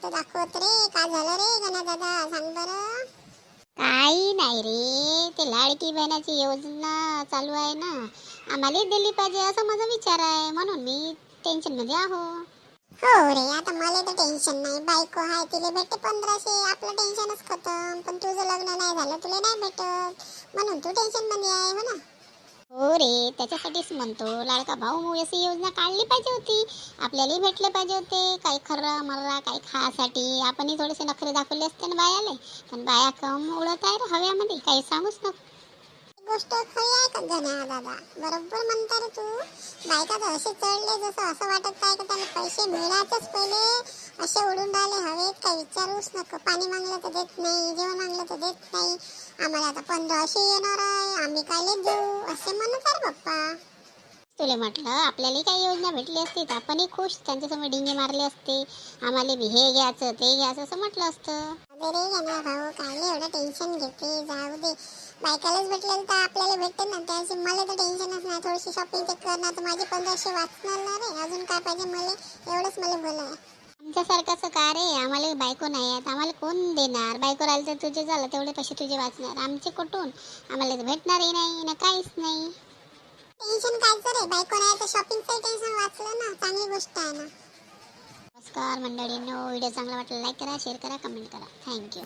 तर दाखवत रे. काय झालं रे गणा दादा, सांग बरं. काही नाही रे, ते लाडकी बहिणाची योजना चालू आहे ना, आम्हाला दिली पाहिजे असा माझा विचार आहे, म्हणून मी टेन्शन मध्ये आहो. हो रे, आता मला तर टेन्शन नाही. बायको आहे, तिला भेटते 1500, आपलं टेन्शनच खतम. पण तुझं लग्न नाही झालं, तुला नाही भेटत, म्हणून तू टेन्शन मध्ये आहे हो ना. हो रे, त्याच्यासाठीच म्हणतो लाडका भाऊ अशी योजना काढली पाहिजे होती, आपल्यालाही भेटले पाहिजे होते. काही खर्रा मर्रा काही खासाठी आपणही थोडेसे नखरे दाखवले असते ना बायाले, पण बाया कम उडत आहे रे हव्यामध्ये, काही सांगूच नको. गोष्ट खरी आहे का गण्या दादा, बरोबर म्हणता रे तू. बायका तर असे चढले जसं असं वाटत आहे का त्याला पैसे मिळायचंच पहिले असे उडून राहिले हवेत. काही विचारूच नको. पाणी मागलं तर देत नाही, जेवण मागलं तर देत नाही. आम्हाला आता 1500 येणार आहे, आम्ही काय देऊ असे म्हणत आहे बाप्पा. तुले म्हटलं आपल्याला काही योजना भेटली असती तर आपणही खुश त्यांच्यासमोर डिंगे मारले असते, आम्हाला बी हे घ्यायचं ते घ्यायचं असं म्हटलं असतं. अरे रे गण्या भाऊ, काय एवढं टेन्शन घेते, जाऊ दे. बायकालाच भेटलेलं तर आपल्याला भेटते ना, त्याची मला तर टेन्शनच नाही. थोडीशी शॉपिंग ते करणार तर माझे 1500 वाचणार ना रे. अजून काय पाहिजे मला, एवढंच मला भलं आहे. आमच्यासारखंच का रे, आम्हाला बायको नाही आहेत, आम्हाला कोण देणार. बायको राहिलं तर तुझे झालं तेवढे पैसे तुझे वाचणार, आमचे कुठून, आम्हाला तर भेटणारही नाही ना काहीच नाही. टेन्शन कायचं रे, बायको नाही तर शॉपिंगचं टेन्शन वाचलं ना, चांगली गोष्ट आहे ना. नमस्कार मंडळींनो, व्हिडिओ चांगला वाटला लाईक करा, शेअर करा, कमेंट करा. थँक्यू.